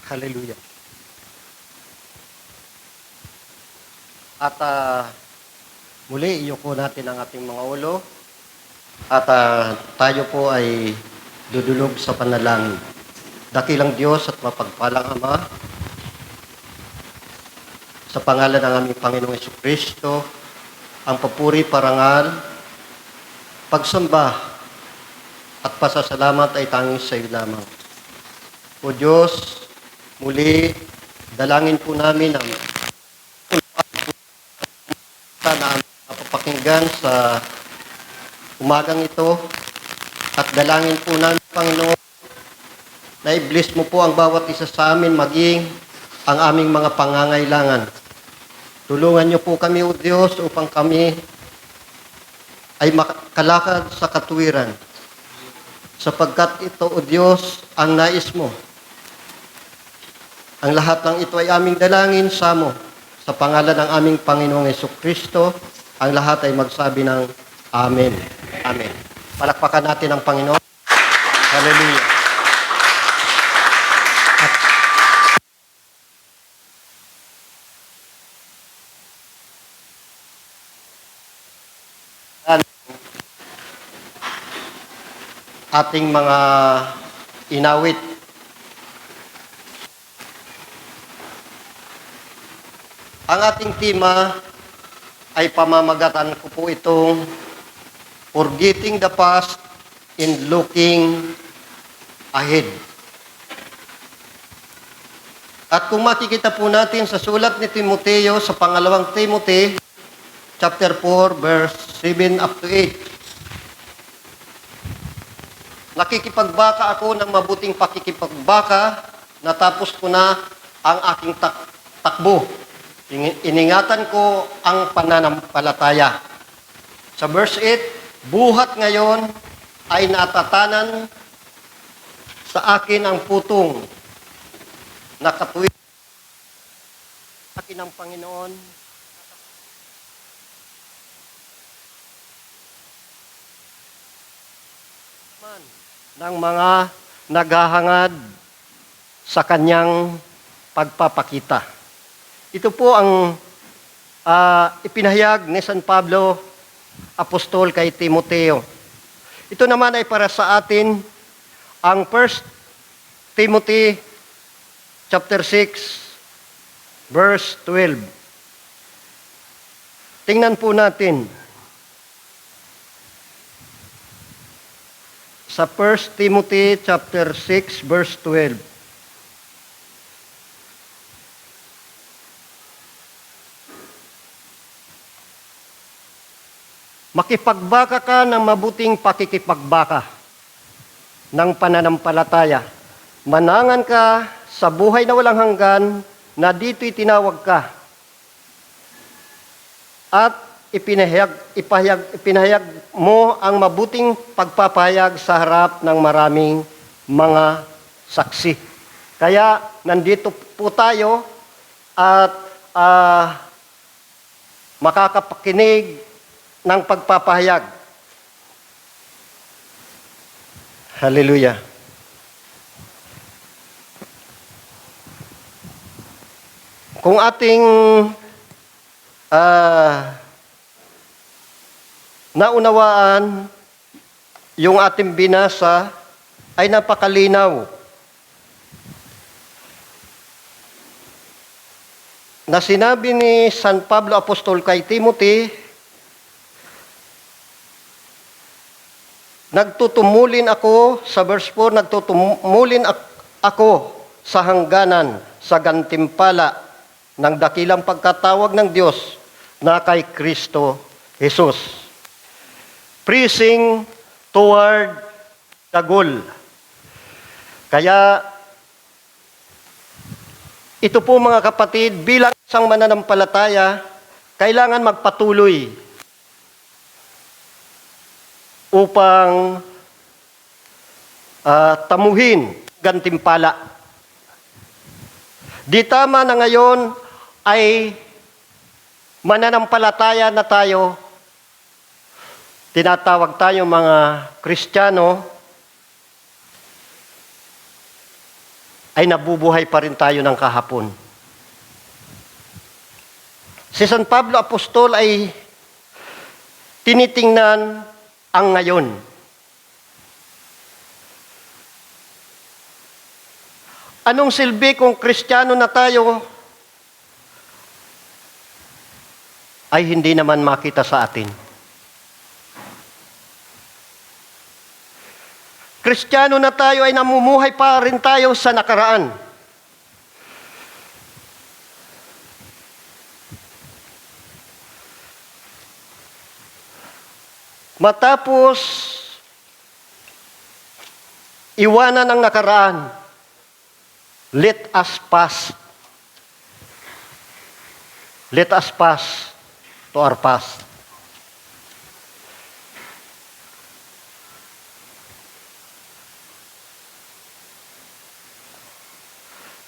Hallelujah. At muli, iyuko natin ang ating mga ulo at tayo po ay dudulog sa panalangin. Dakilang Diyos at mapagpalang Ama, sa pangalan ng aming Panginoong Jesucristo, ang papuri, parangal, pagsamba at pasasalamat ay tanging sa iyo lamang. O Diyos, muli, dalangin po namin ang na mapapakinggan sa umagang ito at dalangin po namin, Panginoon, na i-bless mo po ang bawat isa sa amin, maging ang aming mga pangangailangan. Tulungan niyo po kami, O Diyos, upang kami ay makalakad sa katuwiran. Sapagkat ito, O Diyos, ang nais mo. Ang lahat ng ito ay aming dalangin sa mo. Sa pangalan ng aming Panginoong Jesucristo, ang lahat ay magsabi ng Amen. Amen. Palakpakan natin ang Panginoon. Hallelujah. At ating mga inawit. Ang ating tema ay pamamagatan ko po itong Forgetting the Past and Looking Ahead. At kung makikita po natin sa sulat ni Timoteo sa pangalawang Timothy, chapter 4, verse 7 up to 8. Nakikipagbaka ako ng mabuting pakikipagbaka, natapos ko na ang aking takbo. Iningatan ko ang pananampalataya. Sa verse 8, buhat ngayon ay natatanan sa akin ang putong na katuwid sa akin ng Panginoon ng mga naghahangad sa kanyang pagpapakita. Ito po ang ipinahayag ni San Pablo, apostol kay Timoteo. Ito naman ay para sa atin ang 1 Timothy chapter 6 verse 12. Tingnan po natin. Sa 1 Timothy chapter 6 verse 12. Makipagbaka ka ng mabuting pakikipagbaka ng pananampalataya. Manangan ka sa buhay na walang hanggan na dito'y tinawag ka. At ipinahayag mo ang mabuting pagpapahayag sa harap ng maraming mga saksi. Kaya nandito po tayo at makakapakinig ng pagpapahayag. Hallelujah. Kung ating naunawaan yung ating binasa ay napakalinaw na sinabi ni San Pablo Apostol kay Timothy, nagtutumulin ako, sa verse 4, nagtutumulin ako sa hangganan, sa gantimpala ng dakilang pagkatawag ng Diyos na kay Kristo Jesus. Pressing toward the goal. Kaya, ito po mga kapatid, bilang isang mananampalataya, kailangan magpatuloy upang tamuhin gantimpala. Di tama na ngayon ay mananampalataya na tayo, tinatawag tayo mga Kristiyano, ay nabubuhay pa rin tayo ng kahapon. Si San Pablo Apostol ay tinitingnan ang ngayon. Anong silbi kung Kristiyano na tayo ay hindi naman makita sa atin? Kristiyano na tayo ay namumuhay pa rin tayo sa nakaraan. Matapos iwanan ang nakaraan, let us pass. Let us pass to our past.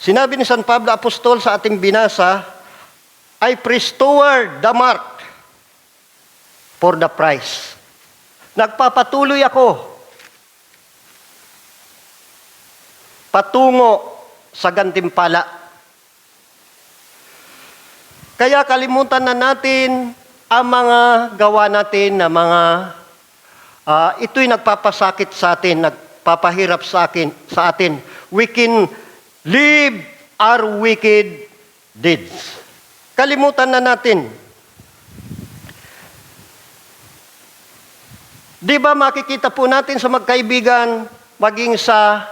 Sinabi ni San Pablo Apostol sa ating binasa, I press toward the mark for the prize. Nagpapatuloy ako patungo sa gantimpala. Kaya kalimutan na natin ang mga gawa natin na mga ito'y nagpapasakit sa atin, nagpapahirap sa atin. We can leave our wicked deeds. Kalimutan na natin. Di ba makikita po natin sa magkaibigan, maging sa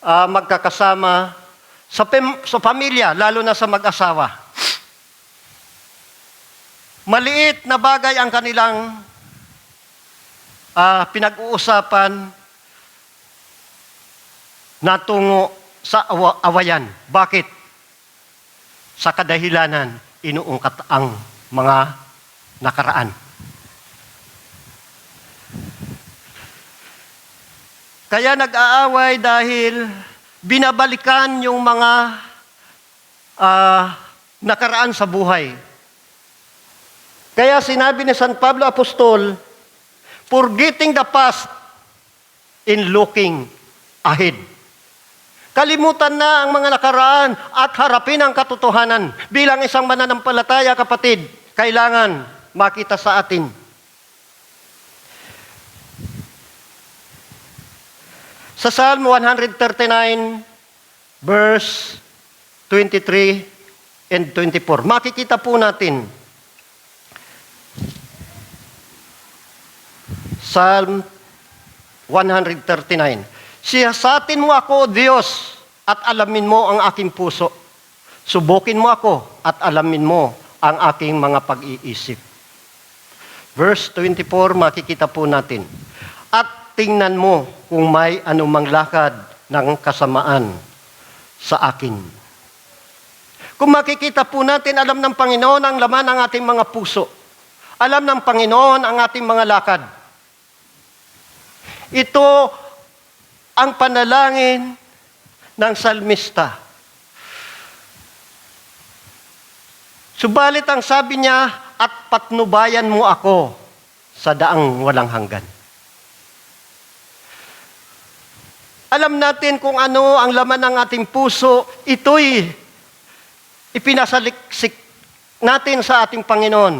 magkakasama, sa pamilya, lalo na sa mag-asawa. Maliit na bagay ang kanilang pinag-uusapan na tungo sa awayan. Bakit? Sa kadahilanan, inuungkat ang mga nakaraan. Kaya nag-aaway dahil binabalikan yung mga nakaraan sa buhay. Kaya sinabi ni San Pablo Apostol, forgetting the past in looking ahead. Kalimutan na ang mga nakaraan at harapin ang katotohanan. Bilang isang mananampalataya, kapatid, kailangan makita sa atin. Sa Psalm 139, verse 23 and 24, makikita po natin. Psalm 139. Siyasatin mo ako, Diyos, at alamin mo ang aking puso. Subukin mo ako at alamin mo ang aking mga pag-iisip. Verse 24, makikita po natin. At tingnan mo kung may anumang lakad ng kasamaan sa akin. Kung makikita po natin, alam ng Panginoon ang laman ng ating mga puso. Alam ng Panginoon ang ating mga lakad. Ito ang panalangin ng salmista. Subalit ang sabi niya, at patnubayan mo ako sa daang walang hanggan. Alam natin kung ano ang laman ng ating puso, ito'y ipinasaliksik natin sa ating Panginoon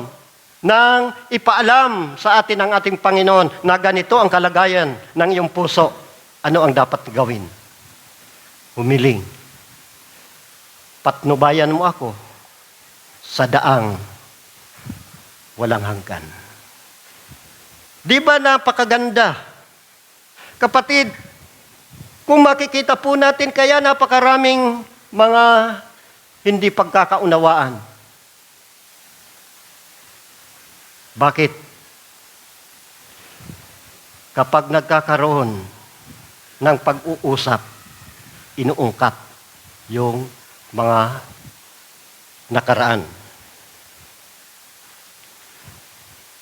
nang ipaalam sa atin ng ating Panginoon na ganito ang kalagayan ng iyong puso. Ano ang dapat gawin? Humiling. Patnubayan mo ako sa daang walang hanggan. Di ba napakaganda? Kapatid, kung makikita po natin, kaya napakaraming mga hindi pagkakaunawaan. Bakit? Kapag nagkakaroon ng pag-uusap, inuungkat yung mga nakaraan.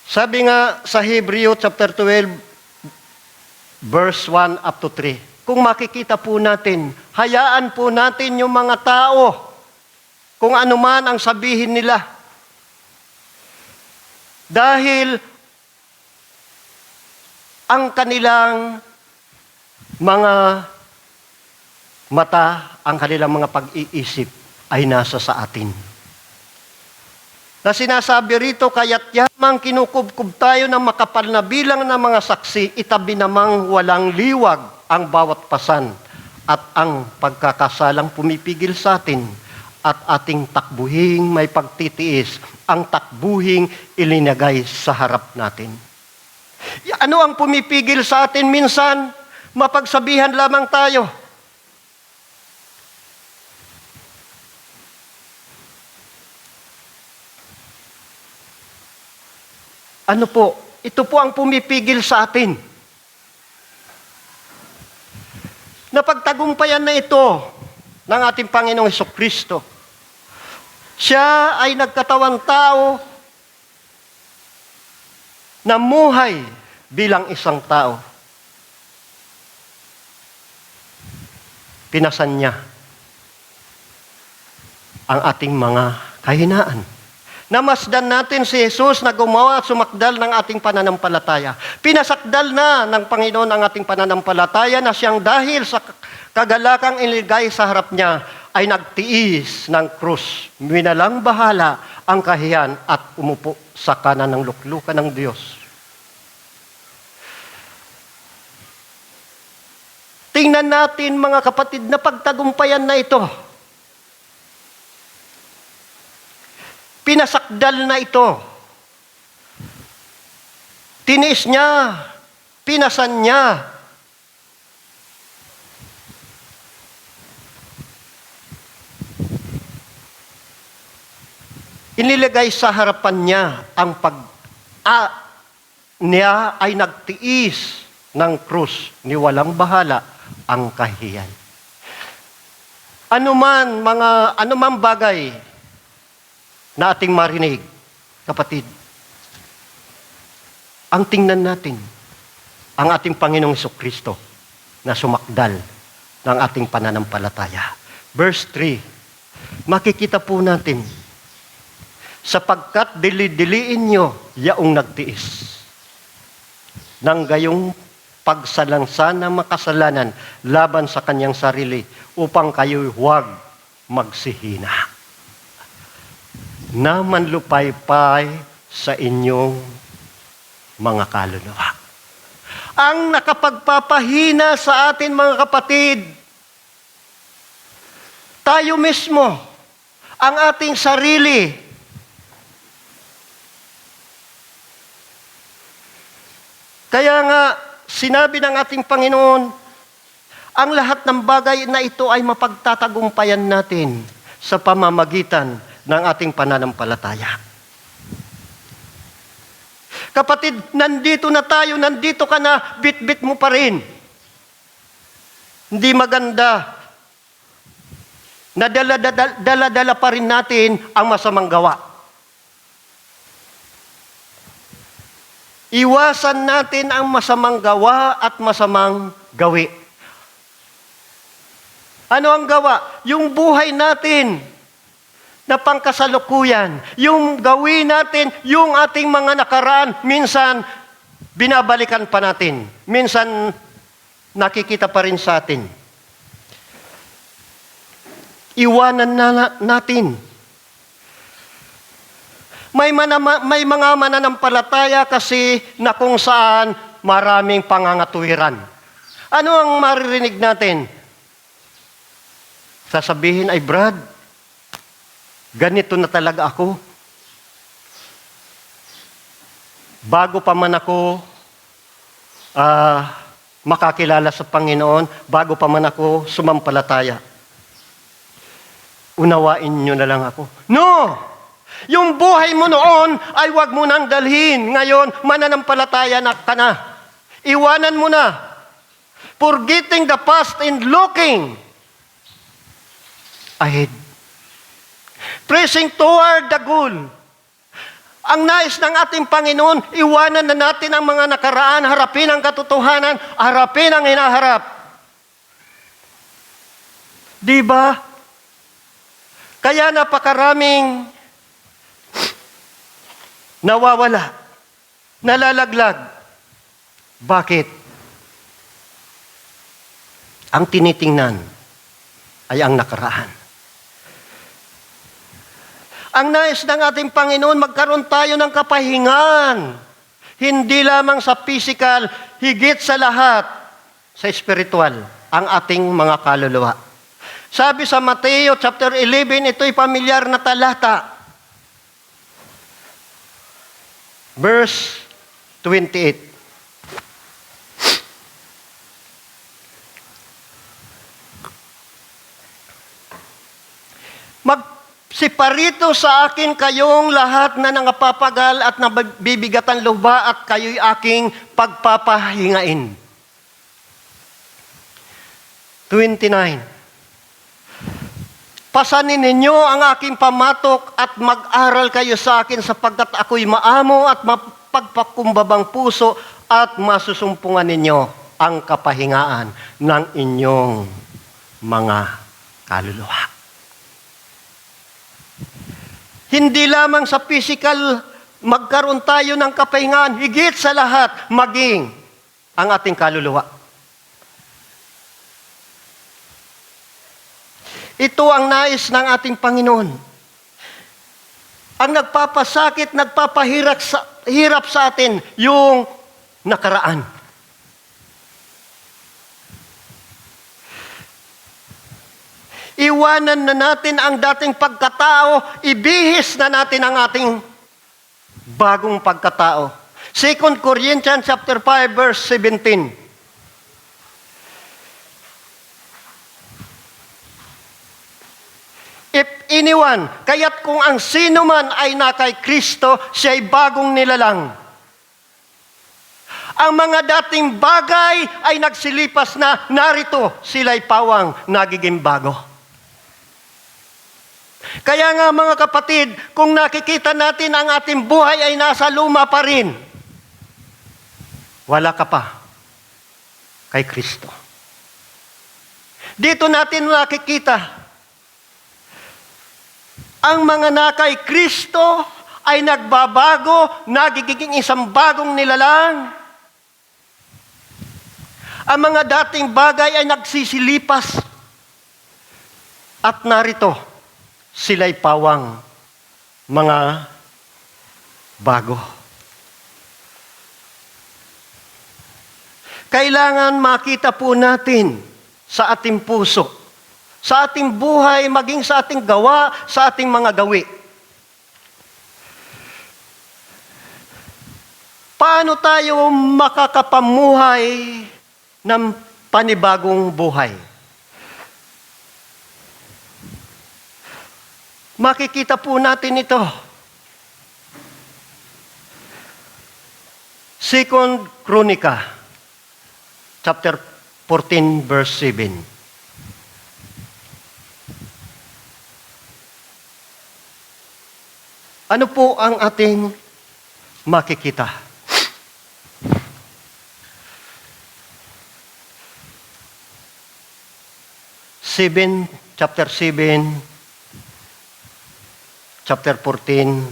Sabi nga sa Hebreo chapter 12, verse 1 up to 3, kung makikita po natin, hayaan po natin yung mga tao, kung ano man ang sabihin nila. Dahil ang kanilang mga mata, ang kanilang mga pag-iisip ay nasa sa atin. Na sinasabi rito, kaya't yamang kinukubkub tayo ng makapal na bilang ng mga saksi, itabi namang walang liwag ang bawat pasan at ang pagkakasalang pumipigil sa atin at ating takbuhing may pagtitiis, ang takbuhing ilinagay sa harap natin. Ano ang pumipigil sa atin minsan? Mapagsabihan lamang tayo. Ano po? Ito po ang pumipigil sa atin. Napagtagumpayan na ito ng ating Panginoong Hesukristo. Siya ay nagkatawang tao, namuhay bilang isang tao. Pinasan niya ang ating mga kahinaan. Namasdan natin si Jesus na gumawa at sumakdal ng ating pananampalataya. Pinasakdal na ng Panginoon ang ating pananampalataya na siyang dahil sa kagalakang iligay sa harap niya ay nagtiis ng krus. Minalang bahala ang kahiyan at umupo sa kanan ng luklukan ng Diyos. Tingnan natin mga kapatid na pagtagumpayan na ito. Pinasakdal na ito. Tiniis niya. Pinasan niya. Inilagay sa harapan niya ang niya ay nagtiis ng krus ni walang bahala ang kahiyan. Anuman bagay na ating marinig, kapatid, ang tingnan natin, ang ating Panginoong Hesukristo na sumakdal ng ating pananampalataya. Verse 3, makikita po natin, sapagkat dili-diliin nyo yaong nagtiis ng gayong pagsalangsa ng makasalanan laban sa kanyang sarili upang kayo'y huwag magsihina na manlupaypay sa inyong mga kaluluwa. Ang nakapagpapahina sa atin, mga kapatid, tayo mismo, ang ating sarili. Kaya nga, sinabi ng ating Panginoon, ang lahat ng bagay na ito ay mapagtatagumpayan natin sa pamamagitan ng ating pananampalataya. Kapatid, nandito na tayo, nandito ka na, bit-bit mo pa rin. Hindi maganda na dala-dala pa rin natin ang masamang gawa. Iwasan natin ang masamang gawa at masamang gawi. Ano ang gawa? Yung buhay natin na pangkasalukuyan, yung gawin natin, yung ating mga nakaraan, minsan binabalikan pa natin. Minsan nakikita pa rin sa atin. Iwanan na natin. May mga mananampalataya kasi na kung saan maraming pangangatuwiran. Ano ang maririnig natin? Sasabihin ay, Brad, ganito na talaga ako. Bago pa man ako makakilala sa Panginoon, bago pa man ako sumampalataya, unawain nyo na lang ako. No! Yung buhay mo noon ay wag mo nang dalhin. Ngayon, mananampalataya na ka na. Iwanan mo na. Forgetting the past and looking ahead. Pressing toward the goal. Ang nais ng ating Panginoon, iwanan na natin ang mga nakaraan, harapin ang katotohanan, harapin ang hinaharap. Di ba? Kaya napakaraming nawawala, nalalaglag. Bakit? Ang tinitingnan ay ang nakaraan. Ang nais ng ating Panginoon, magkaroon tayo ng kapahingan. Hindi lamang sa physical, higit sa lahat, sa spiritual, ang ating mga kaluluwa. Sabi sa Mateo chapter 11, ito'y pamilyar na talata. Verse 28. Magsiparito sa akin kayong lahat na nangapapagal at nabibigatan luba at kayo'y aking pagpapahingain. 29. Pasanin ninyo ang aking pamatok at mag-aral kayo sa akin sapagkat ako'y maamo at mapagpakumbabang puso at masusumpungan ninyo ang kapahingaan ng inyong mga kaluluwa. Hindi lamang sa physical, magkaroon tayo ng kapahingaan, higit sa lahat, maging ang ating kaluluwa. Ito ang nais ng ating Panginoon. Ang nagpapasakit, hirap sa atin, yung nakaraan. Iwanan na natin ang dating pagkatao, ibihis na natin ang ating bagong pagkatao. 2 Corinthians chapter 5 verse 17. If anyone, kaya't kung ang sino man ay na kay Kristo, siya'y bagong nilalang. Ang mga dating bagay ay nagsilipas na, narito sila'y pawang nagiging bago. Kaya nga mga kapatid, kung nakikita natin ang ating buhay ay nasa luma pa rin, wala ka pa kay Kristo. Dito natin nakikita, ang mga na kay Kristo ay nagbabago, nagiging isang bagong nilalang. Ang mga dating bagay ay nagsisilipas. At narito, sila'y pawang mga bago. Kailangan makita po natin sa ating puso, sa ating buhay, maging sa ating gawa, sa ating mga gawi. Paano tayo makakapamuhay ng panibagong buhay? Makikita po natin ito. 2 Chronica, chapter 14, verse 7. Ano po ang ating makikita? Chapter 7, chapter 14,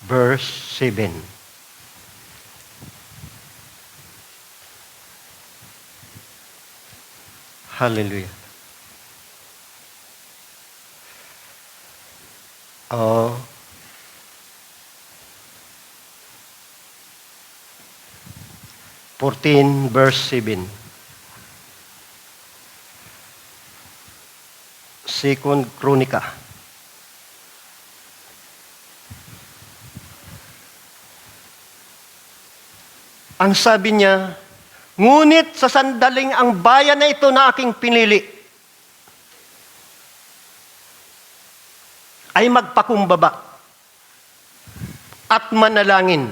verse 7. Hallelujah. Oh. 14 verse 7. 2 Chronica. Ang sabi niya, ngunit sa sandaling ang bayan na ito na aking pinili ay magpakumbaba at manalangin.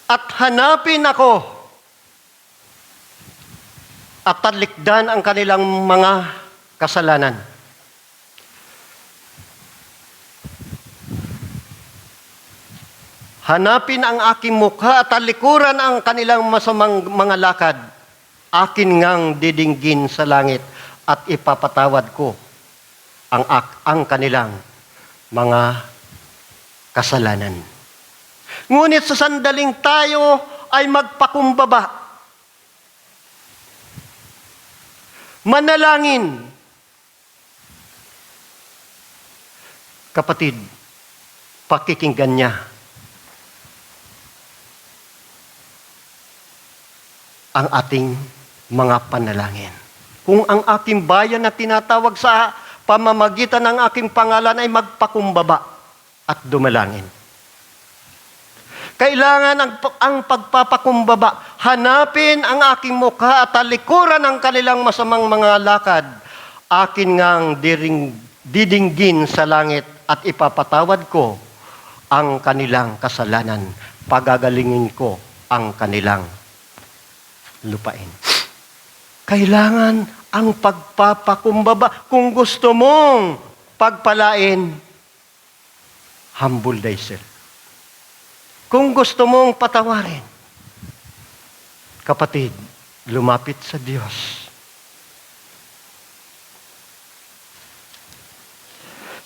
At hanapin ako at talikdan ang kanilang mga kasalanan. Hanapin ang aking mukha at talikuran ang kanilang masamang mga lakad. Akin ngang didinggin sa langit at ipapatawad ko ang kanilang mga kasalanan. Ngunit sa sandaling tayo ay magpakumbaba manalangin. Kapatid, pakikinggan niya ang ating mga panalangin. Kung ang aking bayan na tinatawag sa pamamagitan ng aking pangalan ay magpakumbaba at dumalangin. Kailangan ang pagpapakumbaba, hanapin ang aking mukha at talikuran ang kanilang masamang mga lakad. Akin ngang didinggin sa langit at ipapatawad ko ang kanilang kasalanan. Pagagalingin ko ang kanilang lupain. Kailangan ang pagpapakumbaba. Kung gusto mong pagpalain, humble thyself. Kung gusto mong patawarin, kapatid, lumapit sa Diyos.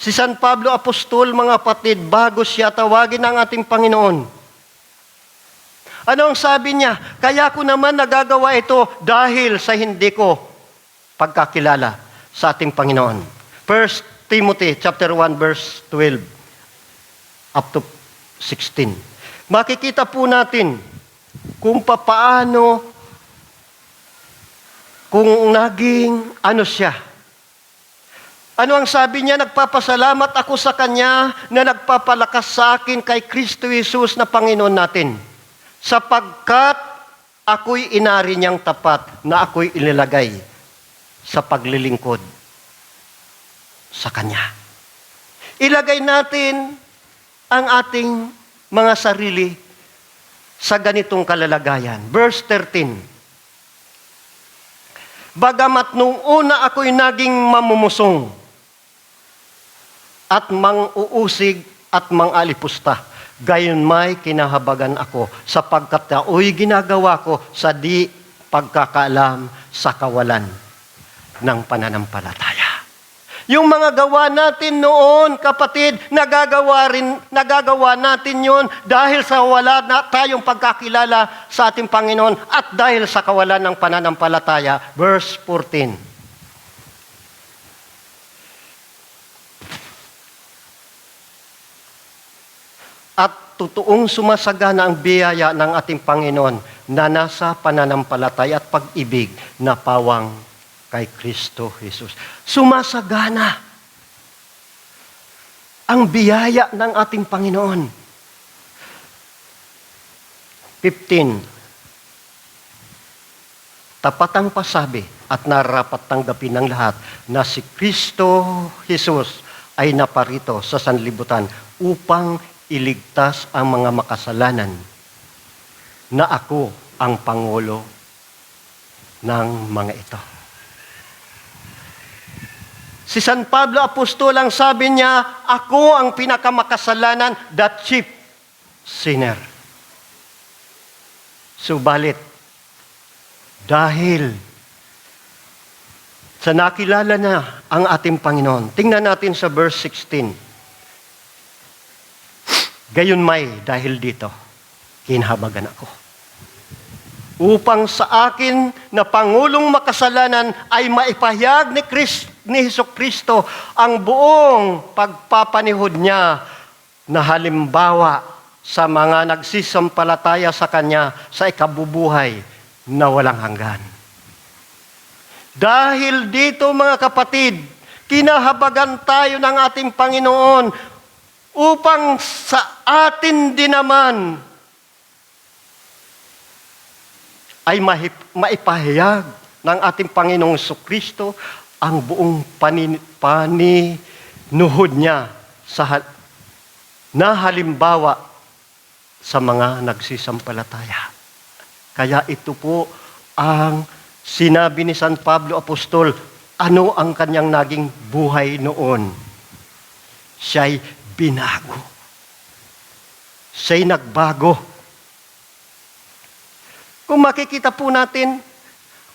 Si San Pablo Apostol, mga kapatid, bago siya tawagin ng ating Panginoon, ano ang sabi niya? Kaya ko naman nagagawa ito dahil sa hindi ko pagkakilala sa ating Panginoon. 1 Timothy chapter 1 verse 12 up to 16. Makikita po natin kung papaano, kung naging ano siya. Ano ang sabi niya? Nagpapasalamat ako sa Kanya na nagpapalakas sa akin kay Kristo Jesus na Panginoon natin. Sapagkat ako'y inari niyang tapat na ako'y ilalagay sa paglilingkod sa Kanya. Ilagay natin ang ating mga sarili sa ganitong kalalagayan. Verse 13. Bagamat nung una ako'y naging mamumusong at mang-uusig at mang-alipusta, gayon may kinahabagan ako sapagkat ako'y ginagawa ko sa di pagkakaalam sa kawalan ng pananampalataya. Yung mga gawa natin noon, kapatid, nagagawa natin yon dahil sa wala na tayong pagkakilala sa ating Panginoon at dahil sa kawalan ng pananampalataya. Verse 14. At totoong sumasagana ang biyaya ng ating Panginoon na nasa pananampalataya at pag-ibig na pawang kay Kristo Jesus. Sumasagana ang biyaya ng ating Panginoon. 15. Tapat ang pasabi at narapat tanggapin ng lahat na si Kristo Jesus ay naparito sa sanlibutan upang iligtas ang mga makasalanan na ako ang Pangulo ng mga ito. Si San Pablo Apostol, ang sabi niya, ako ang pinakamakasalanan, the chief sinner. Subalit, dahil sa nakilala na ang ating Panginoon, tingnan natin sa verse 16. Gayon may, dahil dito, kinhabagan ako. Upang sa akin na Pangulong makasalanan ay maipahayag ni Hesukristo ang buong pagpapanihod niya na halimbawa sa mga nagsisampalataya sa Kanya sa ikabubuhay na walang hanggan. Dahil dito, mga kapatid, kinahabagan tayo ng ating Panginoon upang sa atin din naman ay maipahayag ng ating Panginoong Jesucristo ang buong paninuhod niya na halimbawa sa mga nagsisampalataya. Kaya ito po ang sinabi ni San Pablo Apostol, ano ang kanyang naging buhay noon? Siya'y binago. Siya'y nagbago. Kung makikita po natin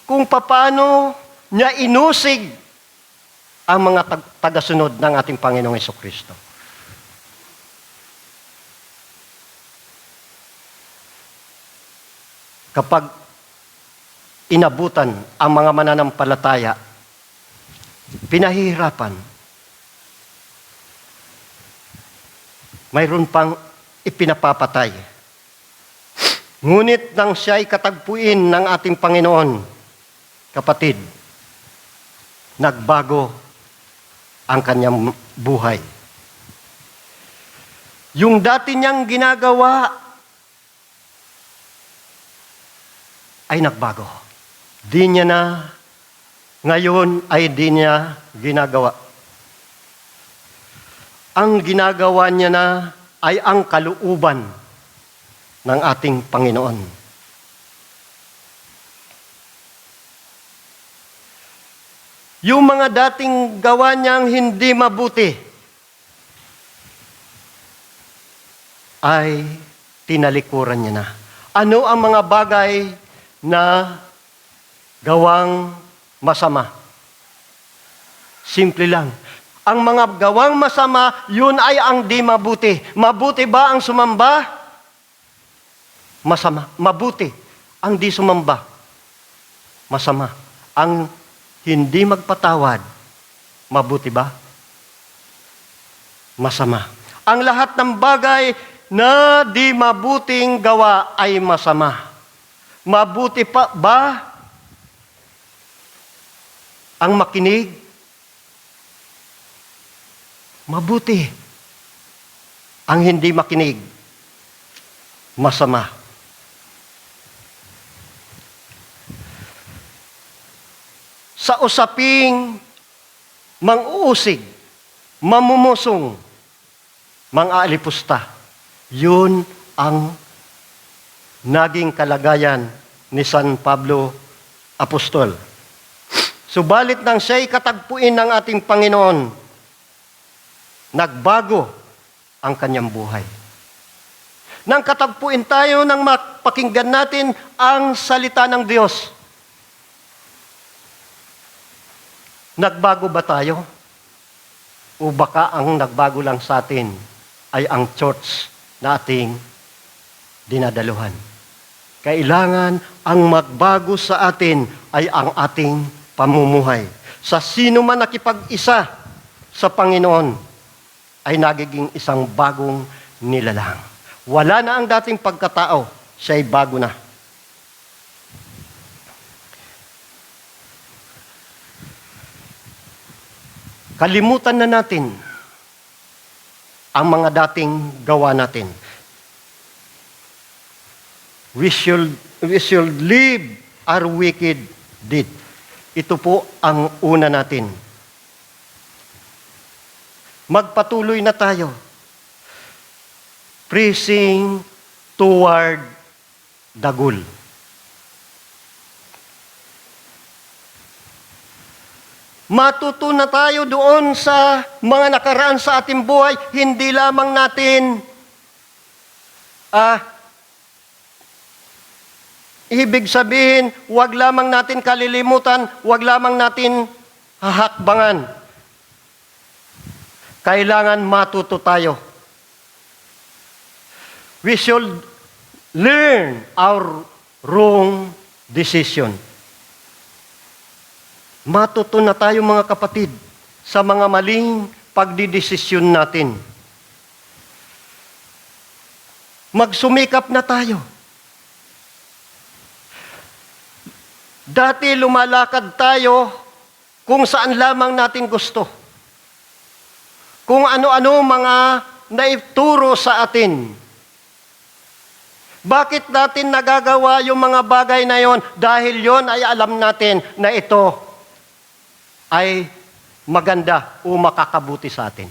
kung paano niya inusig ang mga tagasunod ng ating Panginoong Jesucristo. Kapag inabutan ang mga mananampalataya pinahihirapan, mayroon pang ipinapapatay. Ngunit nang siya'y katagpuin ng ating Panginoon, kapatid, nagbago ang kanyang buhay. Yung dati niyang ginagawa ay nagbago. Di niya na, ngayon ay di niya ginagawa. Ang ginagawa niya na ay ang kalooban ng ating Panginoon. Yung mga dating gawa niyang hindi mabuti ay tinalikuran niya na. Ano ang mga bagay na gawang masama? Simple lang. Ang mga gawang masama, yun ay ang di mabuti. Mabuti ba ang sumamba? Masama. Mabuti ang di sumamba. Masama. Ang hindi magpatawad, mabuti ba? Masama. Ang lahat ng bagay na di mabuting gawa ay masama. Mabuti pa ba ang makinig? Mabuti. Ang hindi makinig, masama. Sa usaping mang-uusig, mamumusong, mang-aalipusta, yun ang naging kalagayan ni San Pablo Apostol. Subalit nang siya'y katagpuin ng ating Panginoon, nagbago ang kanyang buhay. Nang katagpuin tayo nang mapakinggan natin ang salita ng Diyos, nagbago ba tayo? O baka ang nagbago lang sa atin ay ang church na ating dinadaluhan? Kailangan ang magbago sa atin ay ang ating pamumuhay. Sa sino man nakipag-isa sa Panginoon ay nagiging isang bagong nilalang. Wala na ang dating pagkatao, siya'y bago na. Kalimutan na natin ang mga dating gawa natin. We should leave our wicked deed. Ito po ang una natin. Magpatuloy na tayo. Pressing toward the goal. Matuto na tayo doon sa mga nakaraan sa ating buhay, hindi lamang natin ibig sabihin, wag lamang natin kalilimutan, wag lamang natin hahakbangan. Kailangan matuto tayo. We should learn our wrong decision. Matuto na tayo mga kapatid sa mga maling pagdidesisyon natin. Magsumikap na tayo. Dati lumalakad tayo kung saan lamang natin gusto. Kung ano-ano mga naituro sa atin. Bakit natin nagagawa yung mga bagay na yon? Dahil yon ay alam natin na ito ay maganda o makakabuti sa atin.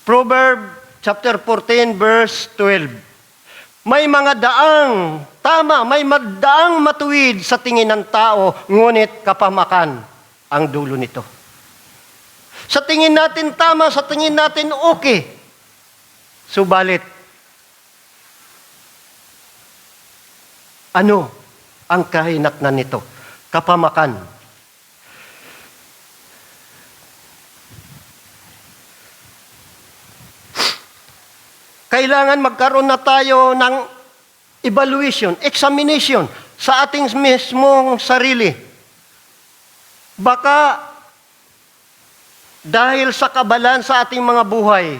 Proverbs chapter 14 verse 12. May mga daang tama, may daang matuwid sa tingin ng tao, ngunit kapamakan ang dulo nito. Sa tingin natin tama, sa tingin natin okay. Subalit, ano ang kahinatnan nito? Kapamakan. Kailangan magkaroon na tayo ng evaluation, examination sa ating mismong sarili. Baka dahil sa kabalan sa ating mga buhay,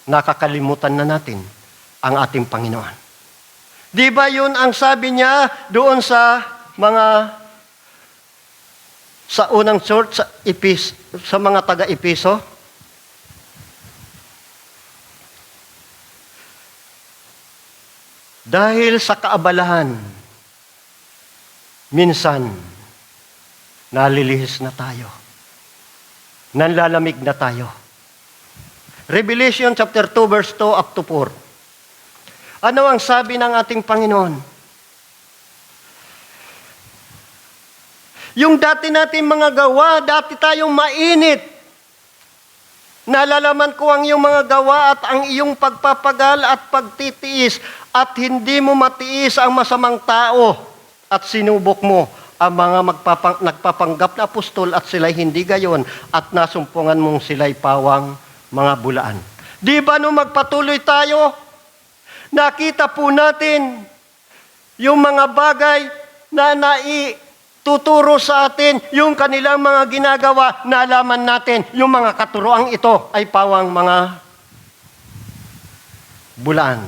nakakalimutan na natin ang ating Panginoon. Di ba yun ang sabi niya doon sa unang church sa mga taga-Epeso? Dahil sa kaabalahan, minsan, nalilihis na tayo. Nanlalamig na tayo. Revelation chapter 2 verse 2 up to 4. Ano ang sabi ng ating Panginoon? Yung dati natin mga gawa, dati tayong mainit. Nalalaman ko ang iyong mga gawa at ang iyong pagpapagal at pagtitiis at hindi mo matiis ang masamang tao at sinubok mo ang mga nagpapanggap na apostol at sila'y hindi gayon at nasumpungan mong sila'y pawang mga bulaan. Di ba nung magpatuloy tayo, nakita po natin yung mga bagay na tuturo sa atin, yung kanilang mga ginagawa, nalaman natin yung mga katuroang ito ay pawang mga bulaan.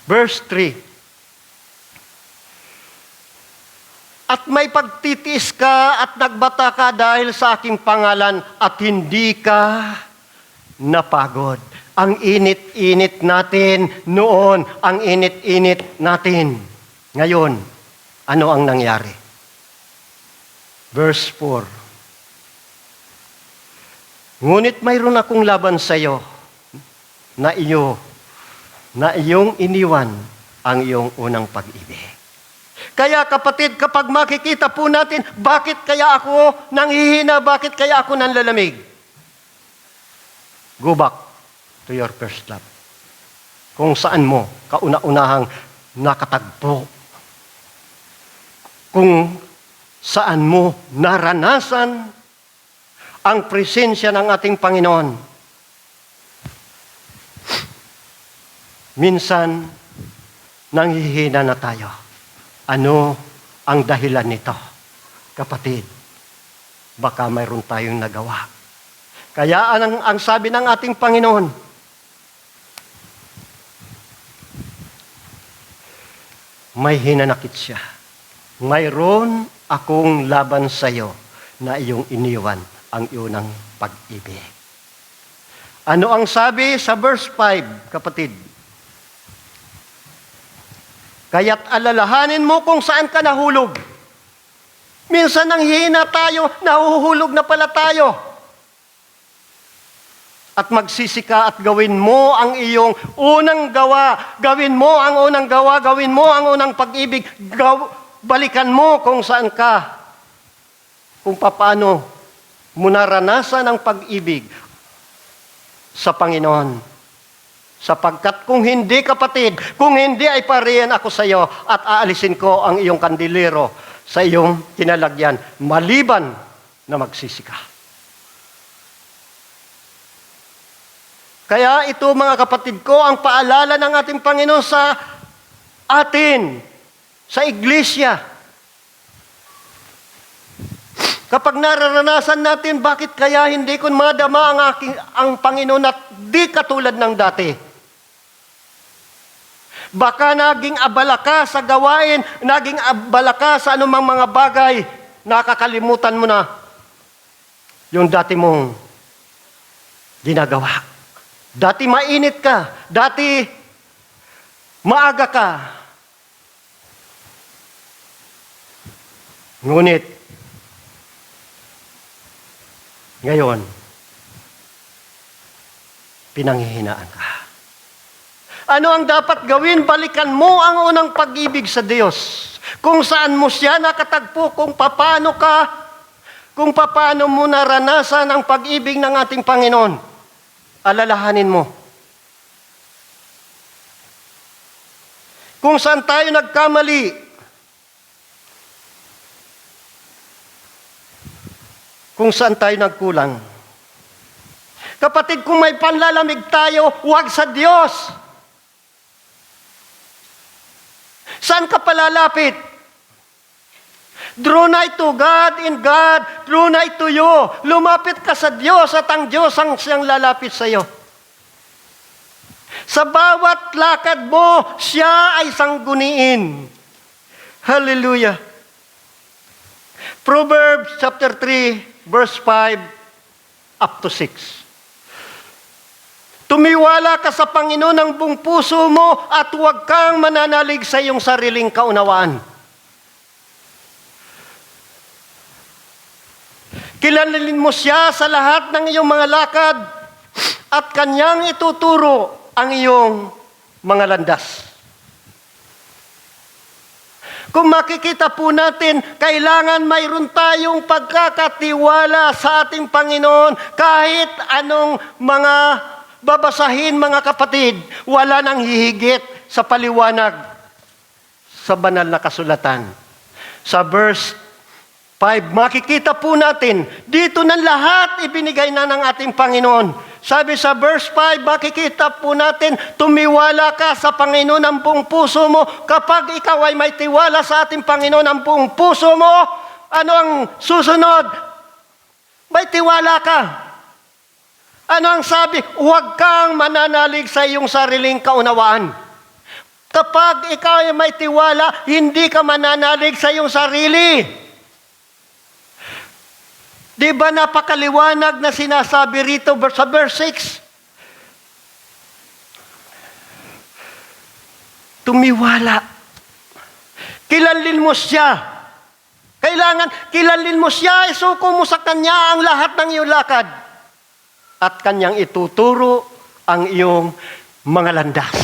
Verse 3. At may pagtitiis ka at nagbata ka dahil sa aking pangalan at hindi ka napagod. Ang init-init natin noon, ang init-init natin. Ngayon, ano ang nangyari? Verse 4. Ngunit mayroon akong laban sa iyo na iyong iniwan ang iyong unang pag-ibig. Kaya kapatid, kapag makikita po natin, bakit kaya ako nanghihina, bakit kaya ako nanlalamig? Go back to your first love. Kung saan mo kauna-unahang nakatagpo. Kung saan mo naranasan ang presensya ng ating Panginoon. Minsan, nanghihina na tayo. Ano ang dahilan nito? Kapatid, baka mayroon tayong nagawa. Kaya ang sabi ng ating Panginoon, may hinanakit siya. Mayroon akong laban sa iyo na iyong iniwan ang iyong pag-ibig. Ano ang sabi sa verse 5, kapatid? Kaya't alalahanin mo kung saan ka nahulog. Minsan nang hina tayo, nahuhulog na pala tayo. At magsisika at gawin mo ang iyong unang gawa. Gawin mo ang unang gawa, gawin mo ang unang pag-ibig. Balikan mo kung saan ka. Kung paano mo naranasan ang pag-ibig sa Panginoon. Sapagkat kung hindi, kapatid, kung hindi ay pariyan ako sa iyo at aalisin ko ang iyong kandilero sa iyong kinalagyan, maliban na magsisika. Kaya ito mga kapatid ko, ang paalala ng ating Panginoon sa atin, sa iglesia. Kapag nararanasan natin, bakit kaya hindi ko madama ang Panginoon at di katulad ng dati? Baka naging abala ka sa gawain, naging abala ka sa anumang mga bagay, nakakalimutan mo na yung dati mong ginagawa. Dati mainit ka, dati maaga ka. Ngunit, ngayon, pinanghihinaan ka. Ano ang dapat gawin? Balikan mo ang unang pag-ibig sa Diyos. Kung saan mo siya nakatagpo, kung paano mo naranasan ang pag-ibig ng ating Panginoon. Alalahanin mo. Kung saan tayo nagkamali, kung saan tayo nagkulang. Kapatid, kung may panlalamig tayo, huwag sa Diyos. Saan ka palalapit? Draw nigh to God and God draw nigh to you. Lumapit ka sa Diyos at ang Diyos ang siyang lalapit sa iyo. Sa bawat lakad mo, siya ay sangguniin. Hallelujah. Proverbs chapter 3, verse 5 up to 6. Tumiwala ka sa Panginoon ng buong puso mo at huwag kang mananalig sa iyong sariling kaunawaan. Kilalin mo siya sa lahat ng iyong mga lakad at kanyang ituturo ang iyong mga landas. Kung makikita po natin, kailangan mayroon tayong pagkakatiwala sa ating Panginoon kahit anong mga babasahin, mga kapatid, wala nang hihigit sa paliwanag sa banal na kasulatan. Sa verse 5, makikita po natin, dito ng lahat ibinigay na ng ating Panginoon. Sabi sa verse 5, makikita po natin, tumiwala ka sa Panginoon ng buong puso mo. Kapag ikaw ay may tiwala sa ating Panginoon ng buong puso mo, ano ang susunod? May tiwala ka. Ano ang sabi? Huwag kang mananalig sa iyong sariling kaunawaan. Kapag ikaw ay may tiwala, hindi ka mananalig sa iyong sarili. Di ba napakaliwanag na sinasabi rito sa verse 6? Tumiwala. Kilalin mo siya. Kailangan kilalin mo siya, isuko mo sa Kanya ang lahat ng iyong lakad. At Kanyang ituturo ang iyong mga landas.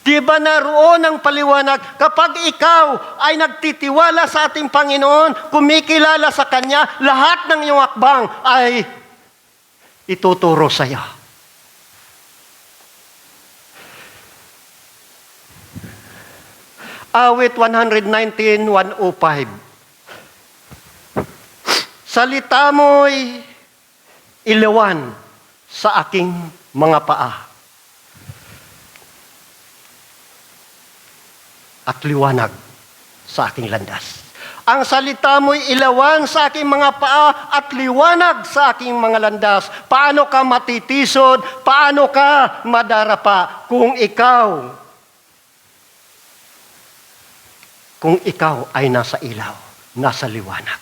Di ba naroon ang paliwanag? Kapag ikaw ay nagtitiwala sa ating Panginoon, kumikilala sa Kanya, lahat ng iyong akbang ay ituturo sa iyo. Awit 119:105. Salita mo'y ilawan sa aking mga paa at liwanag sa aking landas. Ang salita mo'y ilawan sa aking mga paa at liwanag sa aking mga landas. Paano ka matitisod? Paano ka madarapa kung ikaw ay nasa ilaw, nasa liwanag?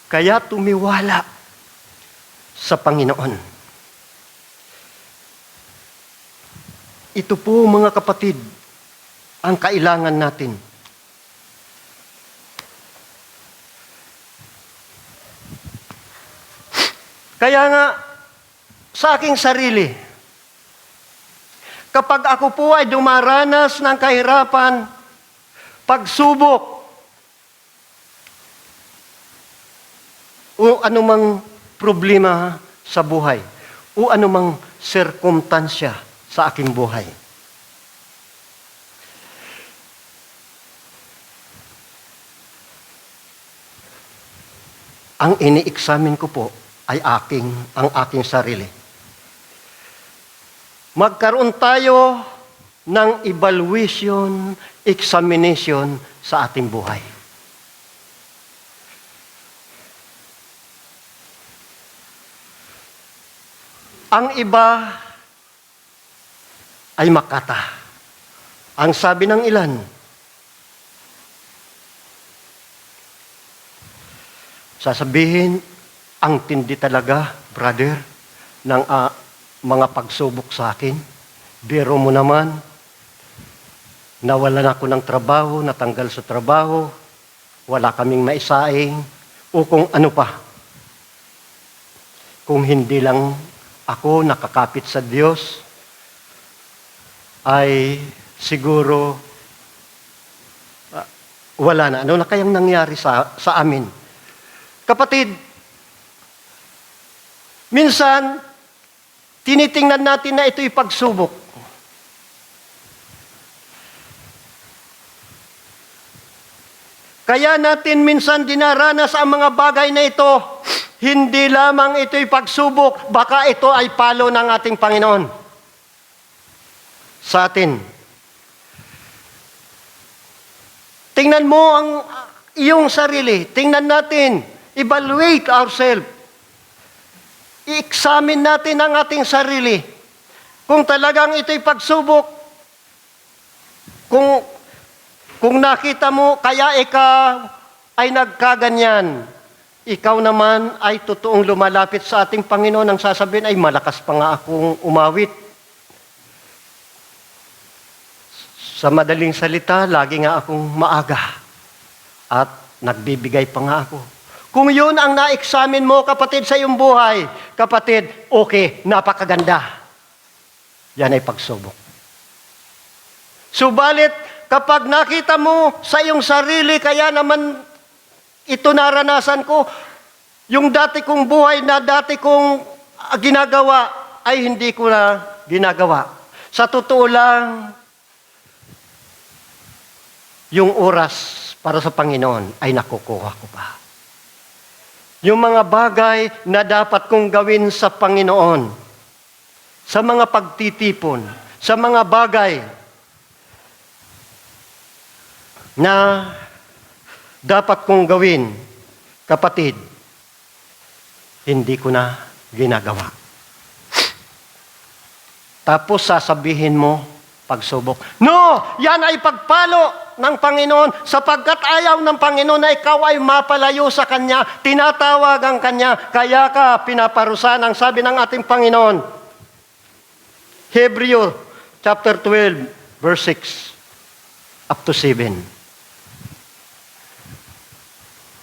Kaya tumiwala sa Panginoon. Ito po, mga kapatid, ang kailangan natin. Kaya nga, sa aking sarili, kapag ako po ay dumaranas ng kahirapan, pagsubok, o anumang problema sa buhay, o anumang sirkumtansya sa aking buhay, ang ini-examine ko po ay ang aking sarili. Magkaroon tayo ng evaluation, examination sa ating buhay. Ang iba ay makata. Ang sabi ng ilan, sasabihin, ang tindi talaga, brother, ng mga pagsubok sa akin. Biro mo naman, nawalan ako ng trabaho, natanggal sa trabaho, wala kaming maisaing, o kung ano pa. Kung hindi lang ako nakakapit sa Diyos, ay siguro wala na. Ano na kayang nangyari sa amin? Kapatid, minsan, tinitingnan natin na ito'y pagsubok. Kaya natin minsan dinaranas ang mga bagay na ito. Hindi lamang ito'y pagsubok, baka ito ay palo ng ating Panginoon sa atin. Tingnan mo iyong sarili. Tingnan natin. Evaluate ourselves. I-examine natin ang ating sarili. Kung talagang ito'y pagsubok, kung nakita mo, kaya ikaw ay nagkaganyan, ikaw naman ay totoong lumalapit sa ating Panginoon, ang sasabihin ay malakas pa nga akong umawit. Sa madaling salita, lagi nga akong maaga at nagbibigay pa nga ako. Kung yun ang na-examine mo, kapatid, sa iyong buhay, kapatid, okay, napakaganda. Yan ay pagsubok. Subalit, kapag nakita mo sa iyong sarili, kaya naman ito naranasan ko, yung dati kong buhay na dati kong ginagawa, ay hindi ko na ginagawa. Sa totoo lang, yung oras para sa Panginoon ay nakukuha ko pa. Yung mga bagay na dapat kong gawin sa Panginoon, sa mga pagtitipon, sa mga bagay na dapat kong gawin, kapatid, hindi ko na ginagawa. Tapos sasabihin mo, pagsubok, no! Yan ay pagpalo ng Panginoon sapagkat ayaw ng Panginoon na ikaw ay mapalayo sa Kanya. Tinatawag ang Kanya, kaya ka pinaparusahan. Ang sabi ng ating Panginoon, Hebreo chapter 12, verse 6 up to 7.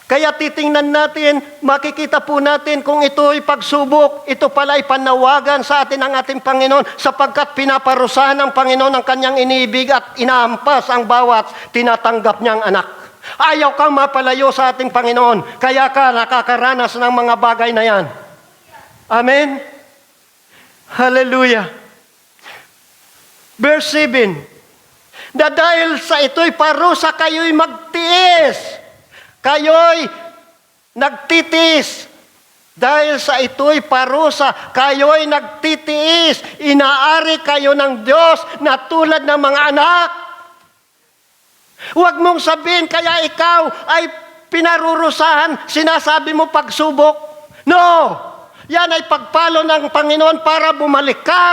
Kaya titingnan natin, makikita po natin kung ito'y pagsubok, ito pala ay panawagan sa atin ng ating Panginoon sapagkat pinaparusahan ng Panginoon ang kanyang iniibig at inaampas ang bawat tinatanggap niyang anak. Ayaw kang mapalayo sa ating Panginoon, kaya ka nakakaranas ng mga bagay na yan. Amen? Hallelujah. Verse 7, na dahil sa ito'y parusa, kayo'y magtiis. Kayo'y nagtitiis. Dahil sa ito'y parusa, kayo'y nagtitiis. Inaari kayo ng Diyos na tulad ng mga anak. Huwag mong sabihin, kaya ikaw ay pinarurusahan, sinasabi mo pagsubok. No! Yan ay pagpalo ng Panginoon para bumalik ka.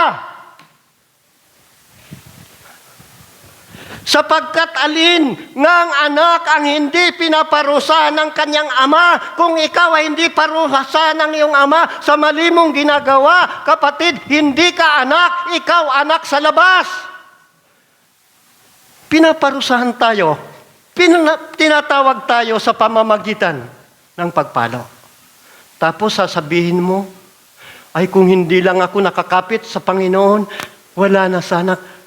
Sapagkat alin ngang anak ang hindi pinaparusahan ng kanyang ama, kung ikaw ay hindi parusahan ng iyong ama sa mali mong ginagawa, kapatid, hindi ka anak, ikaw anak sa labas. Pinaparusahan tayo, tinatawag tayo sa pamamagitan ng pagpalo. Tapos sasabihin mo, ay kung hindi lang ako nakakapit sa Panginoon, wala na sana.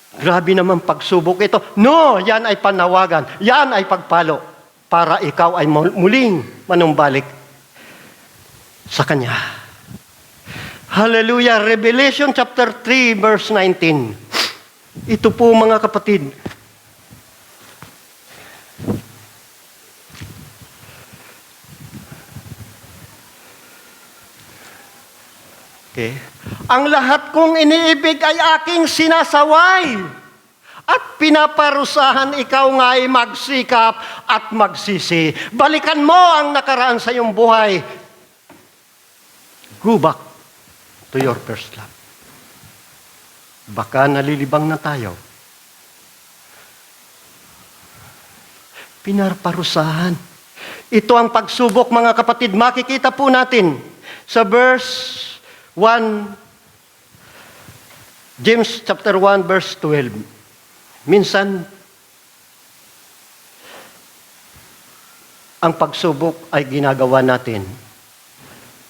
Grabe naman pagsubok ito. No, yan ay panawagan. Yan ay pagpalo para ikaw ay muling manumbalik sa Kanya. Hallelujah. Revelation chapter 3 verse 19. Ito po mga kapatid. Okay. Ang lahat kong iniibig ay aking sinasaway at pinaparusahan, ikaw nga ay magsikap at magsisi. Balikan mo ang nakaraan sa iyong buhay. Go back to your first love. Baka nalilibang na tayo. Pinaparusahan. Ito ang pagsubok, mga kapatid. Makikita po natin sa verse 1, James chapter 1 verse 12. Minsan, ang pagsubok ay ginagawa natin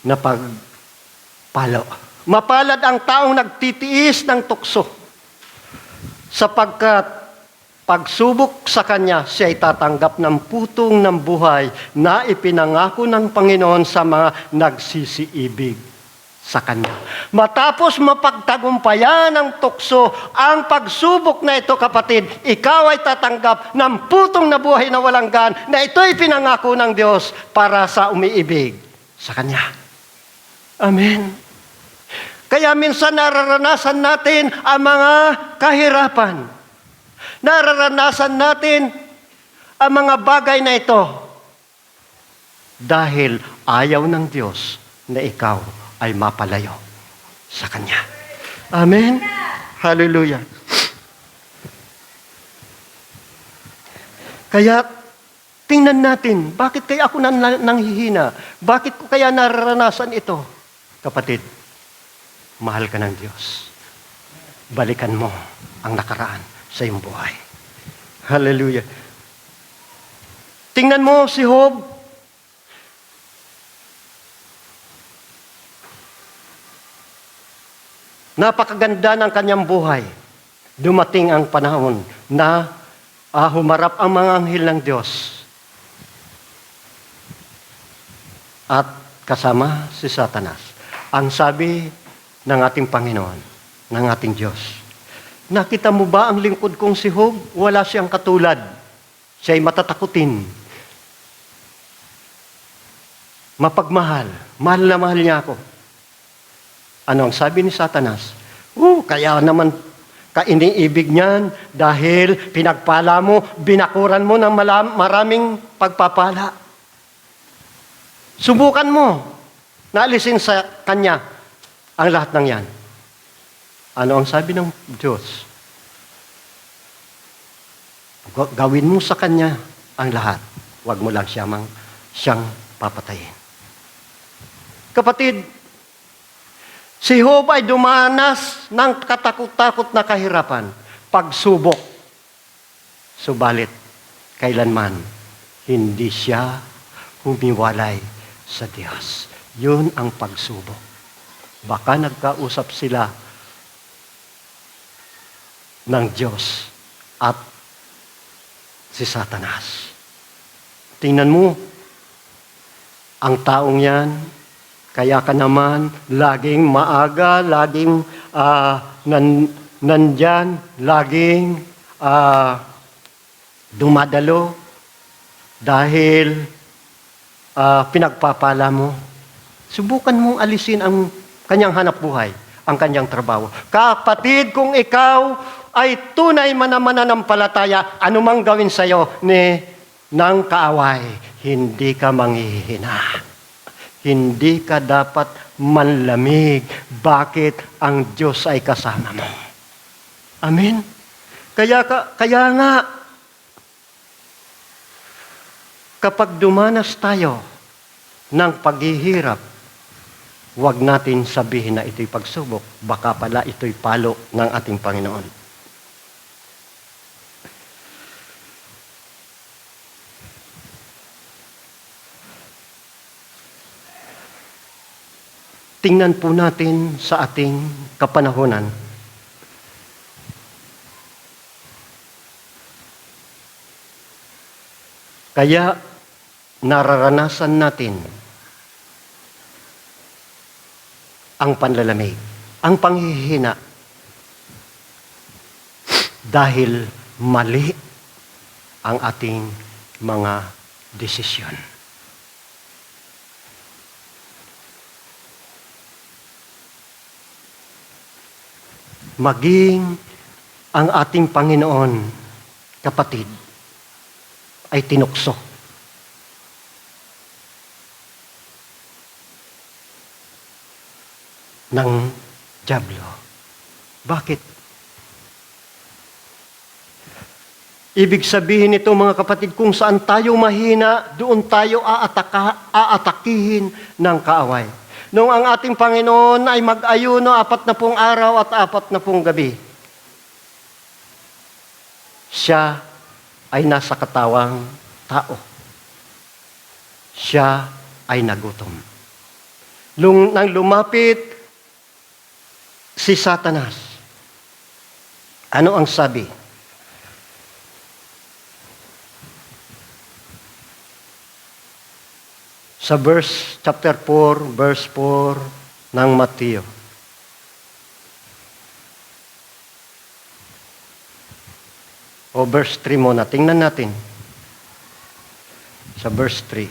na pagpalo. Mapalad ang taong nagtitiis ng tukso sapagkat pagsubok sa kanya, siya ay tatanggap ng putong ng buhay na ipinangako ng Panginoon sa mga nagsisiibig sa Kanya. Matapos mapagtagumpayan ng tukso, ang pagsubok na ito, kapatid, ikaw ay tatanggap ng putong na buhay na walang gan, na ito'y pinangako ng Diyos para sa umiibig sa Kanya. Amen. Kaya minsan nararanasan natin ang mga kahirapan. Nararanasan natin ang mga bagay na ito dahil ayaw ng Diyos na ikaw ay mapalayo sa Kanya. Amen? Hallelujah. Kaya, tingnan natin, bakit kaya ako nanghihina? Bakit ko kaya nararanasan ito? Kapatid, mahal ka ng Diyos. Balikan mo ang nakaraan sa iyong buhay. Hallelujah. Tingnan mo si Job. Napakaganda ng kanyang buhay. Dumating ang panahon na humarap ang mga anghel ng Diyos. At kasama si Satanas. Ang sabi ng ating Panginoon, ng ating Diyos, nakita mo ba ang lingkod kong si Job? Wala siyang katulad. Siya'y matatakutin. Mapagmahal. Mahal na mahal niya ako. Ano ang sabi ni Satanas? Kaya naman kainiibig niyan dahil pinagpala mo, binakuran mo ng maraming pagpapala. Subukan mo na alisin sa kanya ang lahat ng yan. Ano ang sabi ng Diyos? Gawin mo sa kanya ang lahat. Huwag mo lang siyang papatayin. Kapatid, si Job ay dumanas ng katakot-takot na kahirapan, pagsubok. Subalit, kailanman, hindi siya humiwalay sa Diyos. Yun ang pagsubok. Baka nagkausap sila ng Diyos at si Satanas. Tingnan mo, ang taong yan, kaya ka naman laging maaga, laging nandyan, laging dumadalo dahil pinagpapala mo. Subukan mong alisin ang kanyang hanap buhay, ang kanyang trabaho. Kapatid, kung ikaw ay tunay mananampalataya, anumang gawin sa'yo ng kaaway, hindi ka manghihina. Hindi ka dapat manlamig. Bakit? Ang Diyos ay kasama mo. Amen? Kaya nga, kapag dumanas tayo ng paghihirap, huwag natin sabihin na ito'y pagsubok. Baka pala ito'y palo ng ating Panginoon. Tingnan po natin sa ating kapanahunan. Kaya nararanasan natin ang panlalamig, ang panghihina dahil mali ang ating mga desisyon. Maging ang ating Panginoon, kapatid, ay tinukso. Ng dyablo. Bakit? Ibig sabihin nito, mga kapatid, kung saan tayo mahina, doon tayo aatakihin ng kaaway. Nung ang ating Panginoon ay mag-ayuno 40 araw at 40 gabi, siya ay nasa katawang tao. Siya ay nagutom. Nang lumapit si Satanas, ano ang sabi? Sa chapter 4, verse 4 ng Mateo. O verse 3 muna. Tingnan natin. Sa verse 3.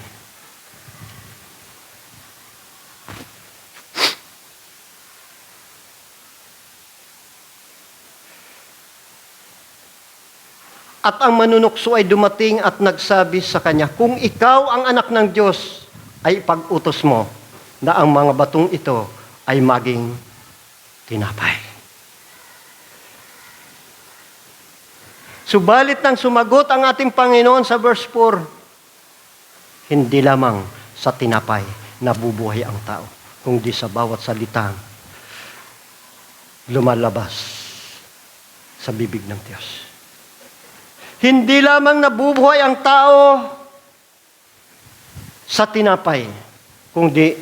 At ang manunukso ay dumating at nagsabi sa kanya, kung ikaw ang anak ng Diyos, ay pag-utos mo na ang mga batong ito ay maging tinapay. Subalit nang sumagot ang ating Panginoon sa verse 4, hindi lamang sa tinapay nabubuhay ang tao, kundi sa bawat salitang lumalabas sa bibig ng Diyos. Hindi lamang nabubuhay ang tao sa tinapay, kundi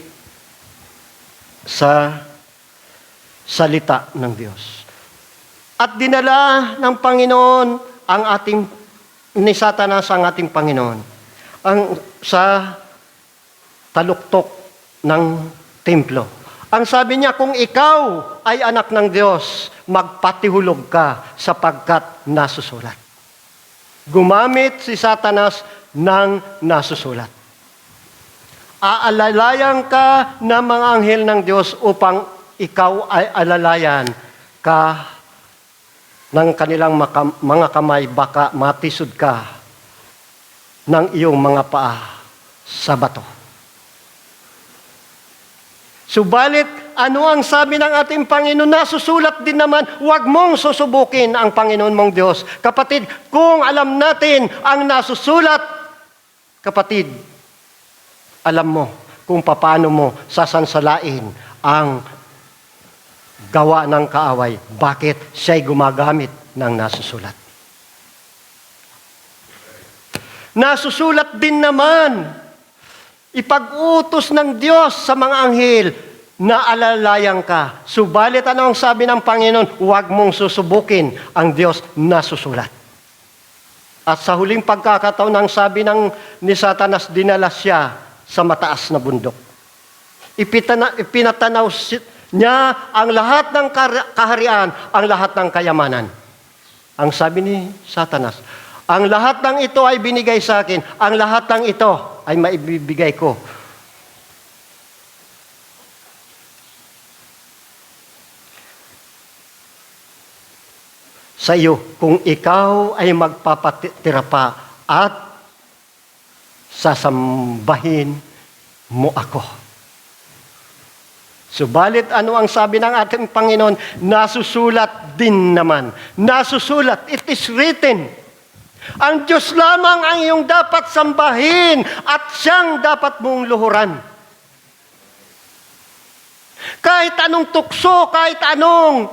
sa salita ng Diyos. At dinala ng Panginoon ang ni Satanas ang ating Panginoon sa taluktok ng templo. Ang sabi niya, kung ikaw ay anak ng Diyos, magpatihulog ka sapagkat nasusulat. Gumamit si Satanas ng nasusulat. Aalalayan ka ng mga anghel ng Diyos upang ikaw ay alalayan ka ng kanilang mga kamay, baka matisod ka ng iyong mga paa sa bato. Subalit, ano ang sabi ng ating Panginoon? Nasusulat din naman, huwag mong susubukin ang Panginoon mong Diyos. Kapatid, kung alam natin ang nasusulat, kapatid, alam mo kung paano mo sasansalain ang gawa ng kaaway. Bakit siya'y gumagamit ng nasusulat? Nasusulat din naman, ipag-utos ng Diyos sa mga anghel na alalayan ka. Subalit ano ang sabi ng Panginoon? Huwag mong susubukin ang Diyos na susulat. At sa huling pagkakataon, ang sabi ni Satanas, dinala siya sa mataas na bundok. Ipinatanaw niya ang lahat ng kaharian, ang lahat ng kayamanan. Ang sabi ni Satanas, ang lahat ng ito ay binigay sa akin, ang lahat ng ito ay maibibigay ko sa iyo kung ikaw ay magpapatira pa at sasambahin mo ako. Subalit ano ang sabi ng ating Panginoon? Nasusulat din naman. Nasusulat. It is written. Ang Diyos lamang ang iyong dapat sambahin at siyang dapat mong luhuran. Kahit anong tukso, kahit anong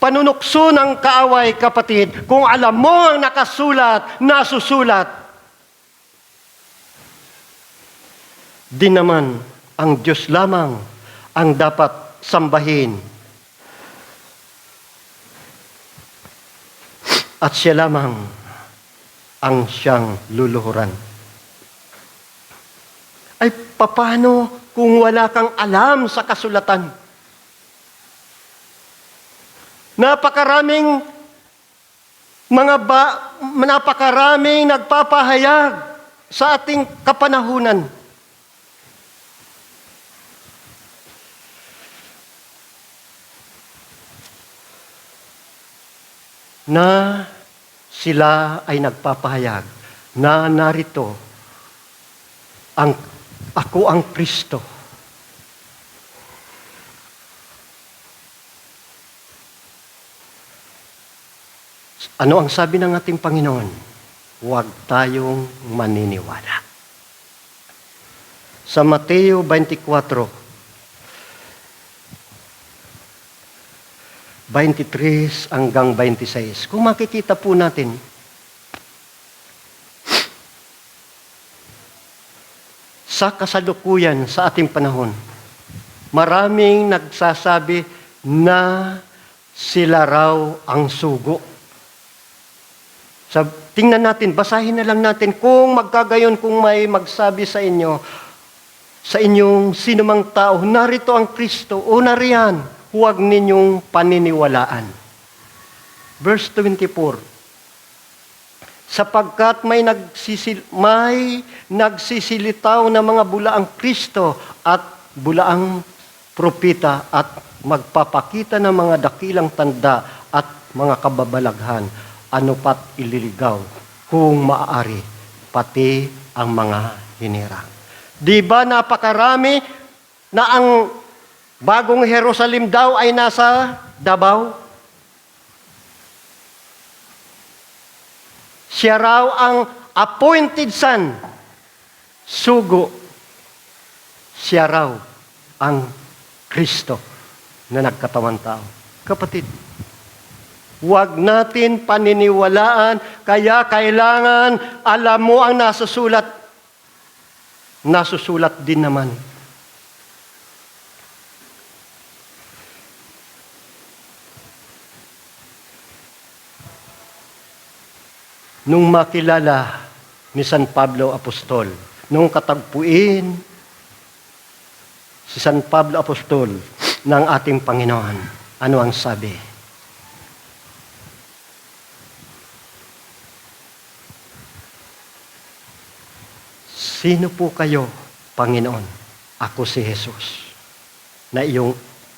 panunukso ng kaaway, kapatid, kung alam mo ang nakasulat, nasusulat, di naman ang Diyos lamang ang dapat sambahin. At siya lamang ang siyang luluhuran. Ay, paano kung wala kang alam sa kasulatan? Napakaraming nagpapahayag sa ating kapanahunan. Na sila ay nagpapahayag na narito ako ang Kristo. Ano ang sabi ng ating Panginoon? Huwag tayong maniniwala. Sa Mateo 24, 23 hanggang 26. Kung makikita po natin, sa kasalukuyan sa ating panahon, maraming nagsasabi na sila raw ang sugo. Tingnan natin, basahin na lang natin kung magkagayon, kung may magsabi sa inyo, sa inyong sinumang tao, narito ang Kristo o nariyan, huwag ninyong paniniwalaan. Verse 24, sapagkat may nagsisilitaw na mga bulaang Kristo at bulaang propeta at magpapakita ng mga dakilang tanda at mga kababalaghan, ano pat ililigaw kung maaari, pati ang mga hinirang. Di ba napakarami na ang bagong Jerusalem daw ay nasa Davao? Siya raw ang appointed son, sugo. Siya raw ang Kristo na nagkatawang tao. Kapatid, huwag natin paniniwalaan, kaya kailangan alam mo ang nasusulat. Nasusulat din naman. Nung makilala ni San Pablo Apostol, nung katagpuin si San Pablo Apostol ng ating Panginoon, ano ang sabi? Sino po kayo, Panginoon? Ako si Jesus, na iyong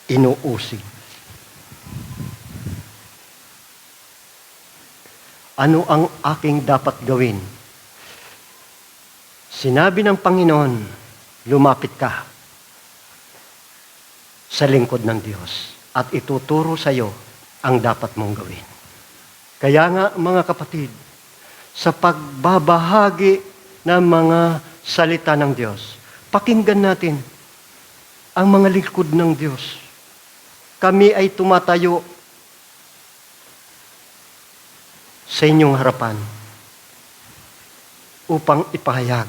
inuusig. Ano ang aking dapat gawin? Sinabi ng Panginoon, lumapit ka sa lingkod ng Diyos at ituturo sa iyo ang dapat mong gawin. Kaya nga mga kapatid, sa pagbabahagi ng mga salita ng Diyos, pakinggan natin ang mga lingkod ng Diyos. Kami ay tumatayo sa inyong harapan upang ipahayag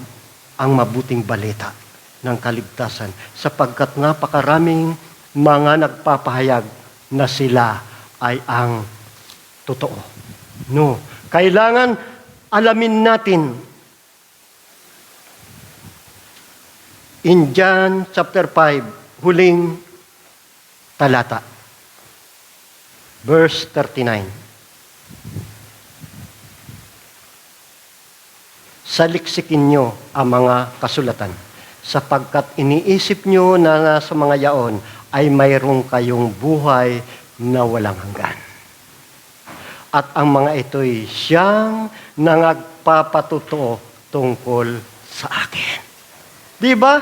ang mabuting balita ng kaligtasan sapagkat napakaraming mga nagpapahayag na sila ay ang totoo. No, kailangan alamin natin in John chapter 5, huling talata, verse 39. Saliksikin nyo ang mga kasulatan, sapagkat iniisip nyo na nasa mga yaon ay mayroong kayong buhay na walang hanggan. At ang mga ito'y siyang nagpapatuto tungkol sa akin. Di ba?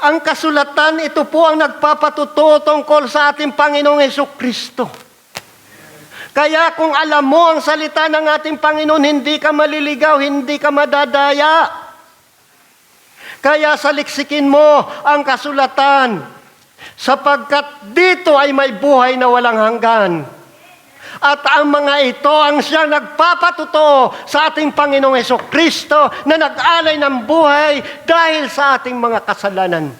Ang kasulatan, ito po ang nagpapatuto tungkol sa ating Panginoong Jesucristo. Kaya kung alam mo ang salita ng ating Panginoon, hindi ka maliligaw, hindi ka madadaya. Kaya saliksikin mo ang kasulatan, sapagkat dito ay may buhay na walang hanggan. At ang mga ito ang siyang nagpapatuto sa ating Panginoong Jesucristo na nag-alay ng buhay dahil sa ating mga kasalanan.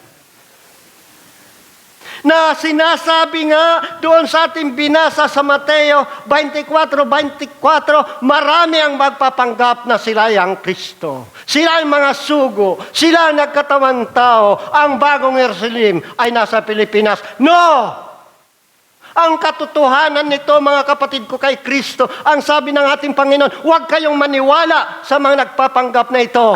Na sinasabi nga doon sa ating binasa sa Mateo 24:24, marami ang magpapanggap na sila ang Kristo. Sila ang mga sugo, sila ang nagkatawang tao, ang bagong Jerusalem ay nasa Pilipinas. No! Ang katotohanan nito, mga kapatid ko kay Kristo, ang sabi ng ating Panginoon, huwag kayong maniwala sa mga nagpapanggap na ito.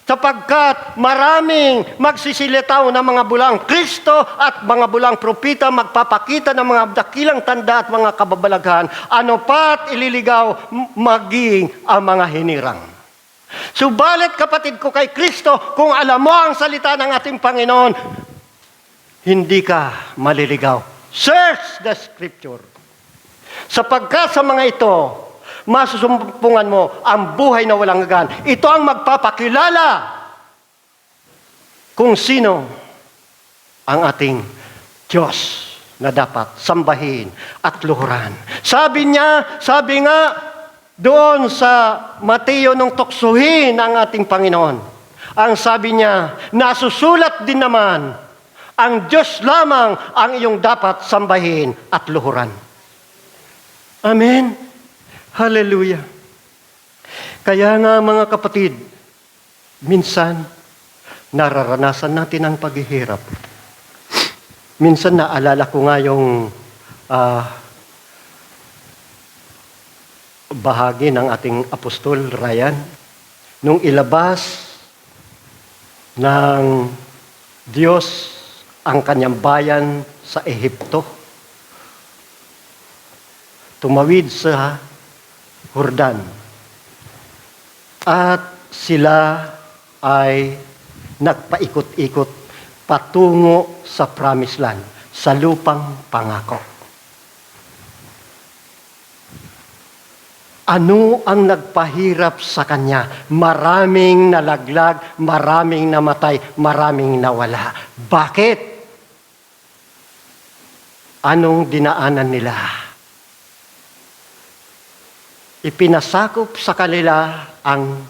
Sapagkat maraming magsisilitaw ng mga bulang Kristo at mga bulang propita magpapakita ng mga dakilang tanda at mga kababalaghan. Ano pat ililigaw maging ang mga hinirang. Subalit kapatid ko kay Kristo, kung alam mo ang salita ng ating Panginoon, hindi ka maliligaw. Search the Scripture. Sapagkat sa mga ito, masusumpungan mo ang buhay na walang hanggan. Ito ang magpapakilala kung sino ang ating Diyos na dapat sambahin at luhuran. Sabi nga doon sa Mateo nung tuksuhin ang ating Panginoon, ang sabi niya, nasusulat din naman, ang Diyos lamang ang iyong dapat sambahin at luhuran. Amen. Hallelujah. Kaya nga mga kapatid, minsan nararanasan natin ang paghihirap. Minsan naalala ko nga yung bahagi ng ating Apostol Ryan nung ilabas ng Diyos ang kanyang bayan sa Ehipto. tumawid sa Jordan. At sila ay nagpaikot-ikot patungo sa Promised Land, sa lupang pangako. Ano ang nagpahirap sa kanya? Maraming nalaglag, maraming namatay, maraming nawala. Bakit? Anong dinaanan nila? Ipinasakop sa kanila ang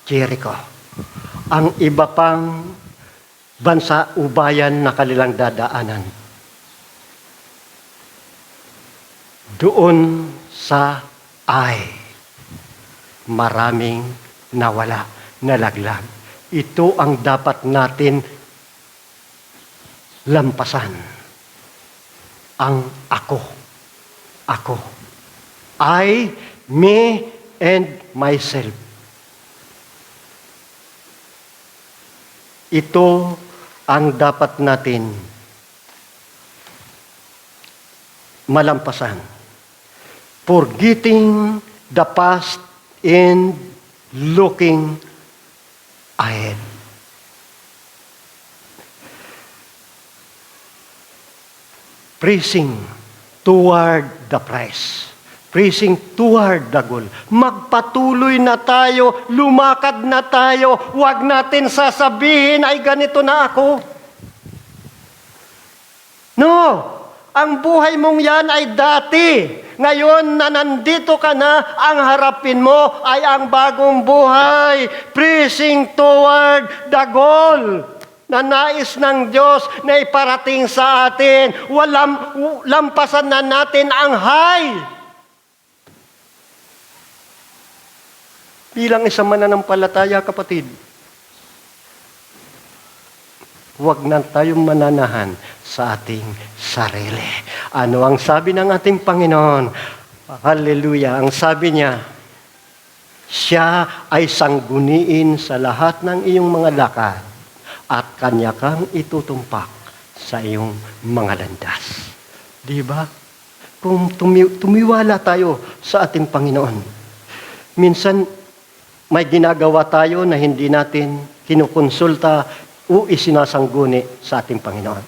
Jericho. Ang iba pang bansa ubayan na kanilang dadaanan. Doon sa Ai, maraming nawala, nalaglag. Ito ang dapat natin lampasan. Ang ako. Ako. I, me, and myself. Ito ang dapat natin malampasan. Forgetting the past and looking ahead. Pressing toward the prize. Pressing toward the goal. Magpatuloy na tayo, lumakad na tayo, huwag natin sasabihin, ay ganito na ako. No! Ang buhay mong yan ay dati. Ngayon na nandito ka na, ang harapin mo ay ang bagong buhay. Pressing toward the goal na nais ng Diyos na iparating sa atin. Lampasan na natin ang high. Bilang isang mananampalataya, kapatid, huwag na tayong mananahan sa ating sarili. Ano ang sabi ng ating Panginoon? Hallelujah! Ang sabi niya, siya ay sangguniin sa lahat ng iyong mga lakad at kanya kang itutumpak sa iyong mga landas. Di ba? Kung tumiwala tayo sa ating Panginoon, minsan may ginagawa tayo na hindi natin kinukonsulta o isinasangguni sa ating Panginoon.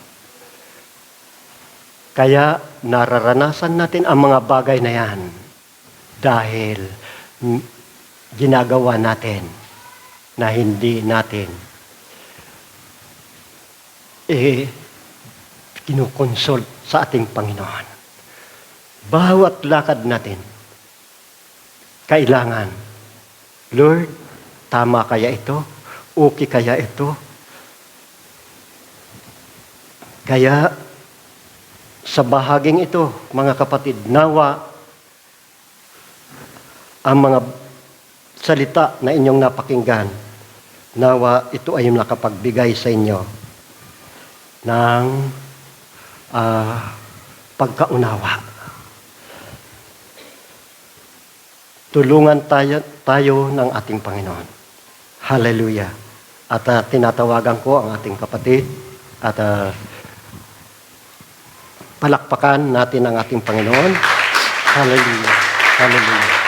Kaya nararanasan natin ang mga bagay na yan dahil ginagawa natin na hindi natin kinukonsult sa ating Panginoon. Bawat lakad natin, kailangan, Lord, tama kaya ito? Okay kaya ito? Kaya, sa bahaging ito, mga kapatid, nawa ang mga salita na inyong napakinggan, nawa ito ay nakapagbigay sa inyo ng pagkaunawa. Tulungan tayo ng ating Panginoon. Hallelujah. At tinatawagan ko ang ating kapatid at palakpakan natin ang ating Panginoon. Hallelujah. Hallelujah.